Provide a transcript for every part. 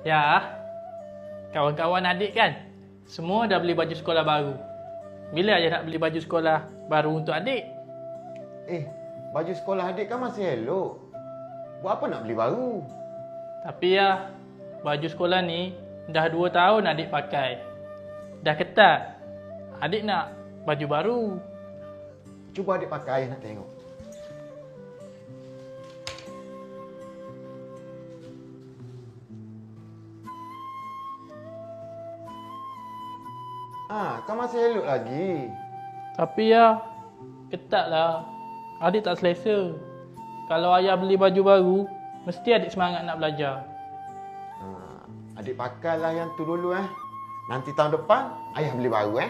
Ya, kawan-kawan adik kan? Semua dah beli baju sekolah baru. Bila ayah nak beli baju sekolah baru untuk adik? Baju sekolah adik kan masih elok. Buat apa nak beli baru? Tapi ya, baju sekolah ni dah 2 tahun adik pakai. Dah ketat. Adik nak baju baru. Cuba adik pakai, ayah nak tengok. Kan masih elok lagi. Tapi ya, ketat lah. Adik tak selesa. Kalau ayah beli baju baru, mesti adik semangat nak belajar. Adik pakailah yang tu dulu Nanti tahun depan, ayah beli baru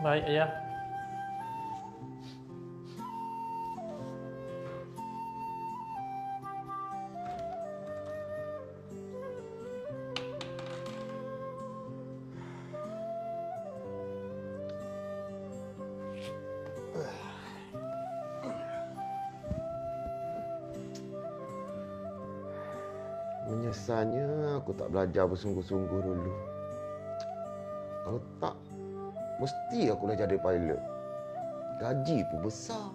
Baik ayah. Menyesalnya aku tak belajar bersungguh-sungguh dulu. Kalau tak, mesti aku dah jadi pilot. Gaji pun besar.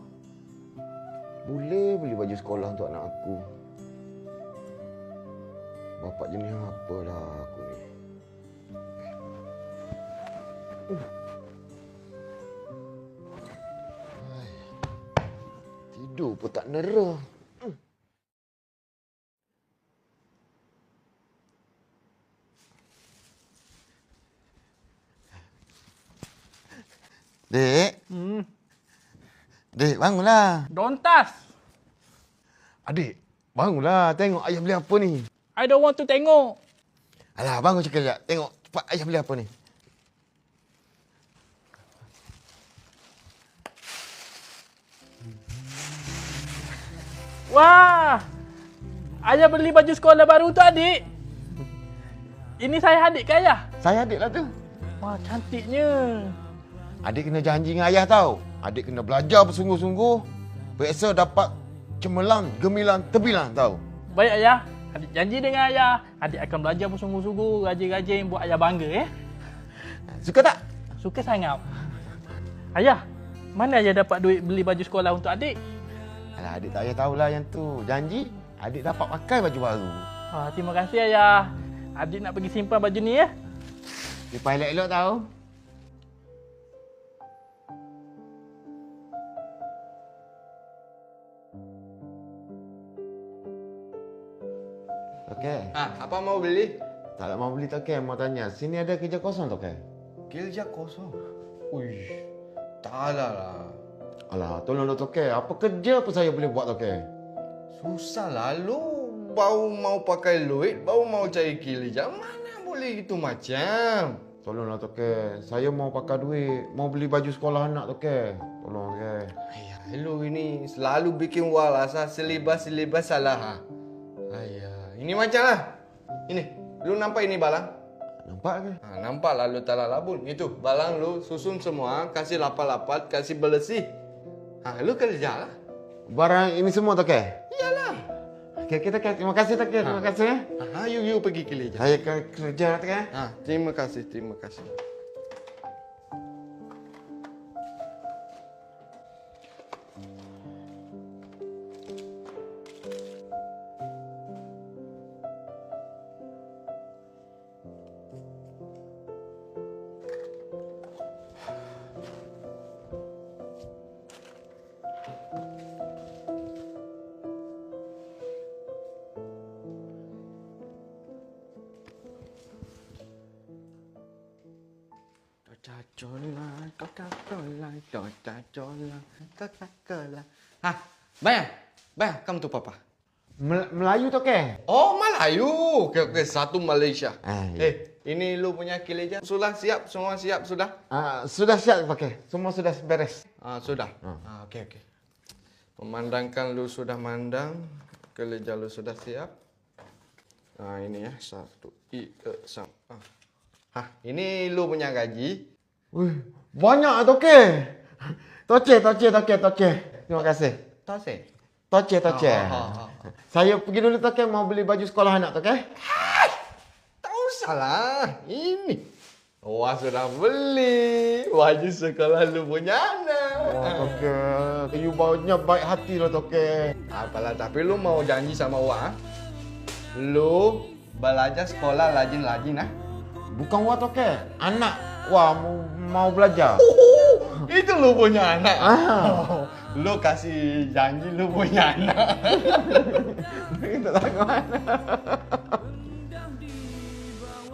Boleh beli baju sekolah untuk anak aku. Bapak jenis apalah aku ni. Tidur pun tak nera. Dek. Dek, bangunlah. Dontas! Adik, bangunlah. Tengok ayah beli apa ni. I don't want to tengok. Alah, bangun sekejap. Tengok cepat ayah beli apa ni. Wah! Ayah beli baju sekolah baru untuk adik. Ini saya adik ke ayah? Saya adik lah tu. Wah, cantiknya. Adik kena janji dengan ayah tau. Adik kena belajar bersungguh-sungguh. Biasa dapat cemerlang, gemilang, terbilang tau. Baik ayah. Adik janji dengan ayah. Adik akan belajar bersungguh-sungguh, rajin-rajin buat ayah bangga Suka tak? Suka sangat. Ayah, mana ayah dapat duit beli baju sekolah untuk adik? Alah, adik tak payah tahulah yang tu. Janji, adik dapat pakai baju baru. Wah, terima kasih ayah. Adik nak pergi simpan baju ni Simpan elok-elok tau. Okey. Apa mau beli? Tak nak mau beli Toke, mau tanya. Sini ada kerja kosong Toke? Kerja kosong? Uish, tak ada lah. Alah, tolonglah Toke. Apa kerja pun saya boleh buat Toke. Susah lah. Lu baru mau pakai duit, baru mau cari kerja. Mana boleh gitu macam? Tolonglah Toke. Saya mau pakai duit. Mau beli baju sekolah anak Toke. Tolong Toke. Ayah, lu ini selalu bikin walasa selibas-selibas salah. Ayah, ini macam lah. Ini, lu nampak ini balang? Nampak ke? Nampak lah lu talah labun. Itu, balang lu susun semua, kasih lapat-lapat, kasih bersih. Lu kerja lah. Barang ini semua Toke? Iyalah. Okey, kita terima kasih Toke. Terima kasih. Yuk pergi kerja. Saya akan kerja Toke. Terima kasih, terima kasih. Coca-Cola. Bayang, kamu tu papa. Melayu Toke? Oh, Melayu. Okey, satu Malaysia. Ya. Ini lu punya kerja. Sudah siap? Semua siap sudah? Sudah siap pakai. Semua sudah beres. Sudah. Okey. Memandangkan lu sudah mandang, kerja lu sudah siap. Ini ya, 1, 2, 3. Ini lu punya gaji. Wih, banyak Toke. Toce. Terima kasih. Tose. Toce, Toce. Oh. Saya pergi dulu Toke, mau beli baju sekolah anak Toke. Tak usahlah. Ini. Wah, sudah beli baju sekolah lu punya anak. Wah Toke, you baunya baik hati lah Toke. Apalah, tapi lu mau janji sama Wak, lu belajar sekolah rajin-rajin, ah? Bukan Wah Toke, anak. Wah, mau belajar. Itu lu punya anak. Ah. Lu kasih janji lu punya anak. Kita tengok mana.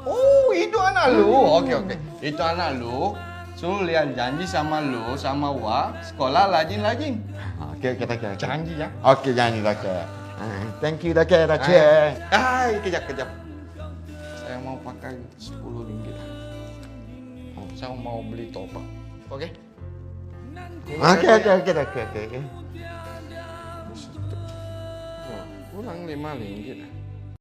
Oh, itu anak lu. Oke. Itu anak lu. So, lihat janji sama lu, sama Wak, sekolah rajin-rajin. Okey, Toke. Janji ya. Okey, janji Toke. Thank you Toke, Toke. Kejap. Saya mau pakai 10 ringgit. Saya mau beli topak. Oke? Okey. Kurang 5 ringgit.